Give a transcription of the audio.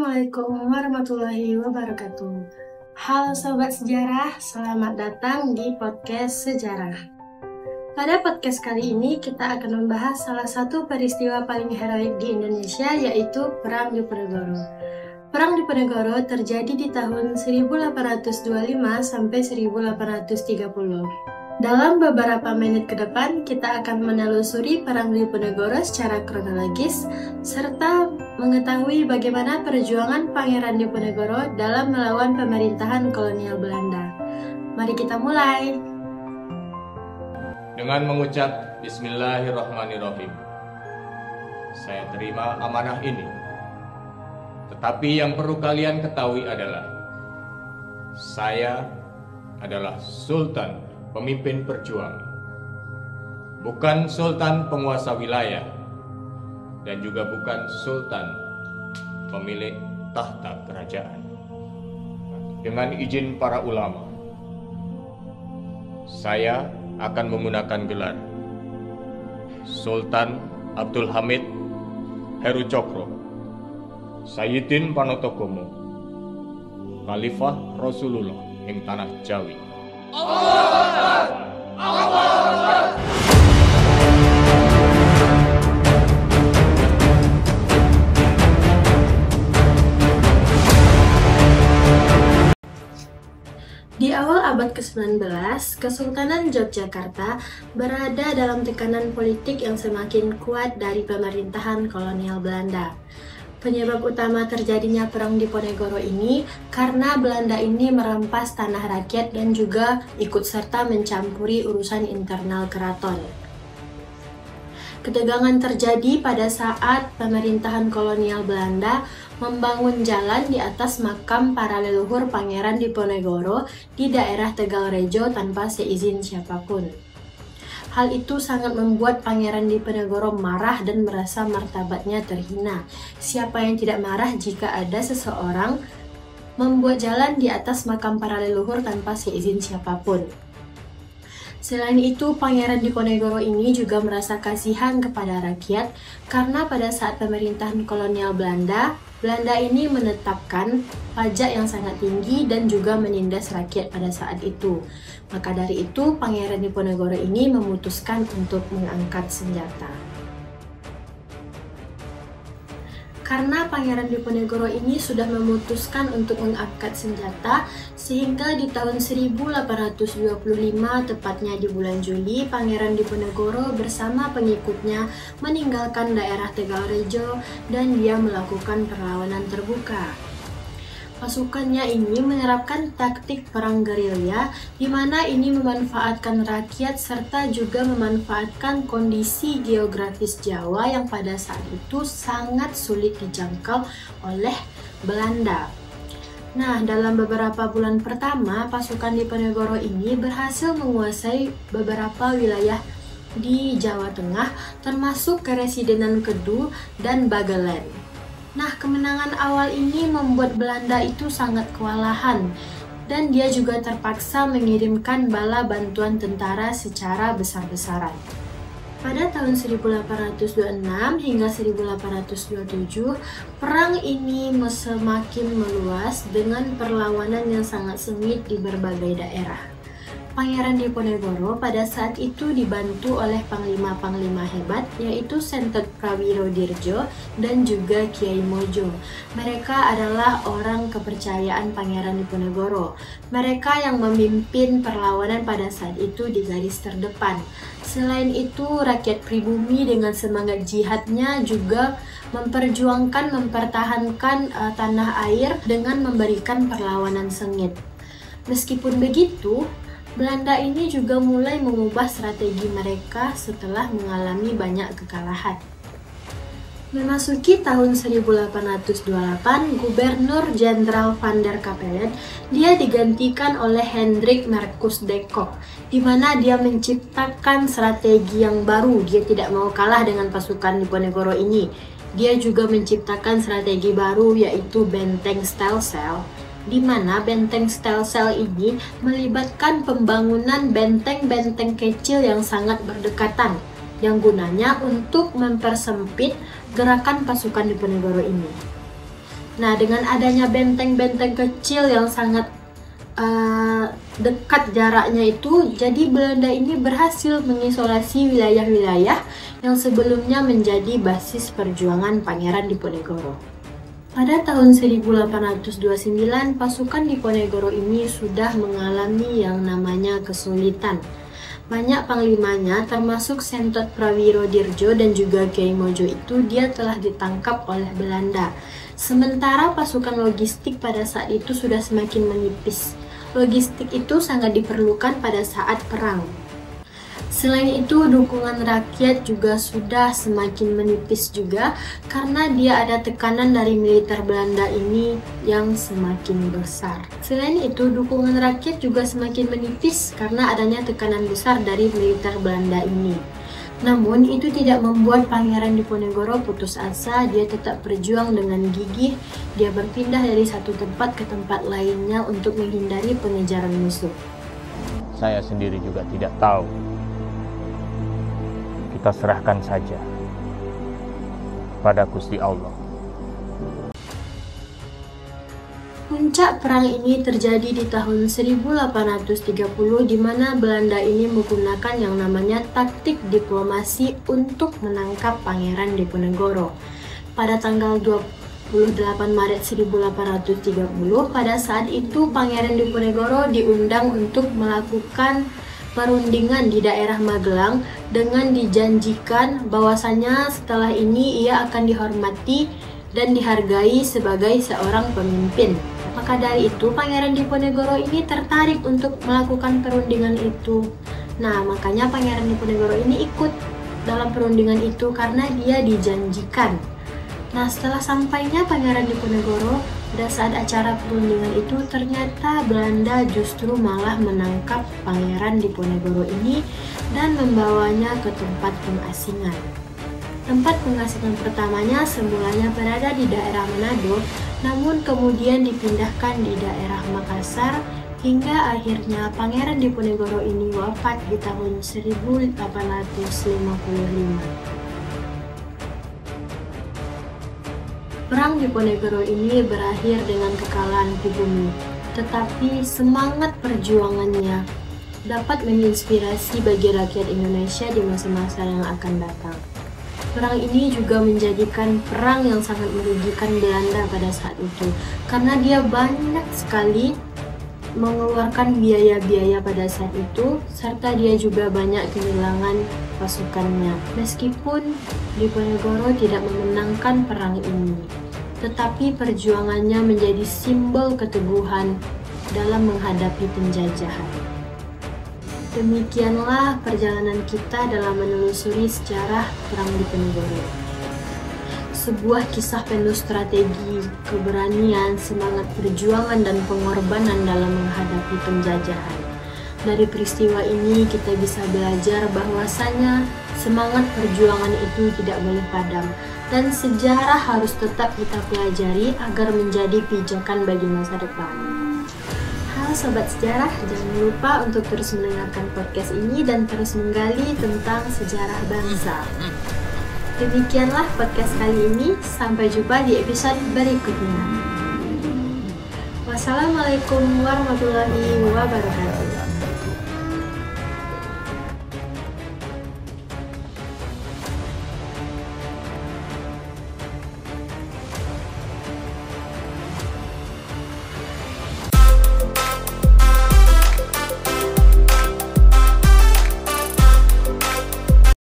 Assalamualaikum warahmatullahi wabarakatuh. Halo Sobat Sejarah, selamat datang di podcast Sejarah. Pada podcast kali ini kita akan membahas salah satu peristiwa paling heroik di Indonesia, yaitu Perang Diponegoro. Perang Diponegoro terjadi di tahun 1825 sampai 1830. Dalam beberapa menit ke depan, kita akan menelusuri Perang Diponegoro secara kronologis, serta mengetahui bagaimana perjuangan Pangeran Diponegoro dalam melawan pemerintahan kolonial Belanda. Mari kita mulai. Dengan mengucap Bismillahirrahmanirrahim, saya terima amanah ini. Tetapi yang perlu kalian ketahui adalah, saya adalah Sultan pemimpin perjuang, bukan sultan penguasa wilayah, dan juga bukan sultan pemilik tahta kerajaan. Dengan izin para ulama, saya akan menggunakan gelar Sultan Abdul Hamid Heru Cokro, Sayyidin Panotogomo, Khalifah Rasulullah ing tanah Jawi. Di awal abad ke-19, Kesultanan Yogyakarta berada dalam tekanan politik yang semakin kuat dari pemerintahan kolonial Belanda. Penyebab utama terjadinya Perang Diponegoro ini karena Belanda ini merampas tanah rakyat dan juga ikut serta mencampuri urusan internal keraton. Ketegangan terjadi pada saat pemerintahan kolonial Belanda membangun jalan di atas makam para leluhur Pangeran Diponegoro di daerah Tegalrejo tanpa seizin siapapun. Hal itu sangat membuat Pangeran Diponegoro marah dan merasa martabatnya terhina. Siapa yang tidak marah jika ada seseorang membuat jalan di atas makam para leluhur tanpa seizin siapapun? Selain itu, Pangeran Diponegoro ini juga merasa kasihan kepada rakyat karena pada saat pemerintahan kolonial Belanda ini menetapkan pajak yang sangat tinggi dan juga menindas rakyat pada saat itu. Maka dari itu, Pangeran Diponegoro ini memutuskan untuk mengangkat senjata. Karena Pangeran Diponegoro ini sudah memutuskan untuk mengangkat senjata, sehingga di tahun 1825, tepatnya di bulan Juli, Pangeran Diponegoro bersama pengikutnya meninggalkan daerah Tegalrejo dan dia melakukan perlawanan terbuka. Pasukannya ini menerapkan taktik perang gerilya, di mana ini memanfaatkan rakyat serta juga memanfaatkan kondisi geografis Jawa yang pada saat itu sangat sulit dijangkau oleh Belanda. Nah, dalam beberapa bulan pertama, pasukan Diponegoro ini berhasil menguasai beberapa wilayah di Jawa Tengah, termasuk Keresidenan Kedu dan Bagelen. Nah, kemenangan awal ini membuat Belanda itu sangat kewalahan dan dia juga terpaksa mengirimkan bala bantuan tentara secara besar-besaran. Pada tahun 1826 hingga 1827, perang ini semakin meluas dengan perlawanan yang sangat sengit di berbagai daerah. Pangeran Diponegoro pada saat itu dibantu oleh panglima-panglima hebat, yaitu Sentet Prawiro Dirjo dan juga Kiai Mojo. Mereka adalah orang kepercayaan Pangeran Diponegoro. Mereka yang memimpin perlawanan pada saat itu di garis terdepan. Selain itu, rakyat pribumi dengan semangat jihadnya juga mempertahankan tanah air dengan memberikan perlawanan sengit. Meskipun begitu, Belanda ini juga mulai mengubah strategi mereka setelah mengalami banyak kekalahan. Memasuki tahun 1828, Gubernur Jenderal Van der Capellen dia digantikan oleh Hendrik Marcus de Kock, di mana dia menciptakan strategi yang baru. Dia tidak mau kalah dengan pasukan Diponegoro ini. Dia juga menciptakan strategi baru, yaitu benteng Stelsel, di mana benteng Stelsel ini melibatkan pembangunan benteng-benteng kecil yang sangat berdekatan, yang gunanya untuk mempersempit gerakan pasukan Diponegoro ini. Nah, dengan adanya benteng-benteng kecil yang sangat dekat jaraknya itu, jadi Belanda ini berhasil mengisolasi wilayah-wilayah yang sebelumnya menjadi basis perjuangan Pangeran Diponegoro. Pada tahun 1829, pasukan Diponegoro ini sudah mengalami yang namanya kesulitan. Banyak panglimanya, termasuk Sentot Prawiro Dirjo dan juga Kiai Mojo itu, dia telah ditangkap oleh Belanda. Sementara pasukan logistik pada saat itu sudah semakin menipis. Logistik itu sangat diperlukan pada saat perang. Selain itu, dukungan rakyat juga sudah semakin menipis juga karena dia ada tekanan dari militer Belanda ini yang semakin besar. Selain itu, dukungan rakyat juga semakin menipis karena adanya tekanan besar dari militer Belanda ini. Namun, itu tidak membuat Pangeran Diponegoro putus asa. Dia tetap berjuang dengan gigih. Dia berpindah dari satu tempat ke tempat lainnya untuk menghindari pengejaran musuh. Saya sendiri juga tidak tahu. Kita serahkan saja pada Gusti Allah. Puncak perang ini terjadi di tahun 1830, di mana Belanda ini menggunakan yang namanya taktik diplomasi untuk menangkap Pangeran Diponegoro. Pada tanggal 28 Maret 1830, pada saat itu Pangeran Diponegoro diundang untuk melakukan perundingan di daerah Magelang dengan dijanjikan bahwasanya setelah ini ia akan dihormati dan dihargai sebagai seorang pemimpin. Maka dari itu Pangeran Diponegoro ini tertarik untuk melakukan perundingan itu. Nah, makanya Pangeran Diponegoro ini ikut dalam perundingan itu karena dia dijanjikan. Nah, setelah sampainya Pangeran Diponegoro pada saat acara perundingan itu, ternyata Belanda justru malah menangkap Pangeran Diponegoro ini dan membawanya ke tempat pengasingan. Tempat pengasingan pertamanya semulanya berada di daerah Manado, namun kemudian dipindahkan di daerah Makassar hingga akhirnya Pangeran Diponegoro ini wafat di tahun 1855. Perang Diponegoro ini berakhir dengan kekalahan pribumi, tetapi semangat perjuangannya dapat menginspirasi bagi rakyat Indonesia di masa-masa yang akan datang. Perang ini juga menjadikan perang yang sangat merugikan Belanda pada saat itu, karena dia banyak sekali mengeluarkan biaya-biaya pada saat itu, serta dia juga banyak kehilangan pasukannya. Meskipun Diponegoro tidak memenangkan perang ini, tetapi perjuangannya menjadi simbol keteguhan dalam menghadapi penjajahan. Demikianlah perjalanan kita dalam menelusuri sejarah Perang Diponegoro. Sebuah kisah penuh strategi, keberanian, semangat perjuangan, dan pengorbanan dalam menghadapi penjajahan. Dari peristiwa ini kita bisa belajar bahwasanya semangat perjuangan itu tidak boleh padam, dan sejarah harus tetap kita pelajari agar menjadi pijakan bagi masa depan. Halo Sobat Sejarah, jangan lupa untuk terus mendengarkan podcast ini dan terus menggali tentang sejarah bangsa. Demikianlah podcast kali ini, sampai jumpa di episode berikutnya. Wassalamualaikum warahmatullahi wabarakatuh.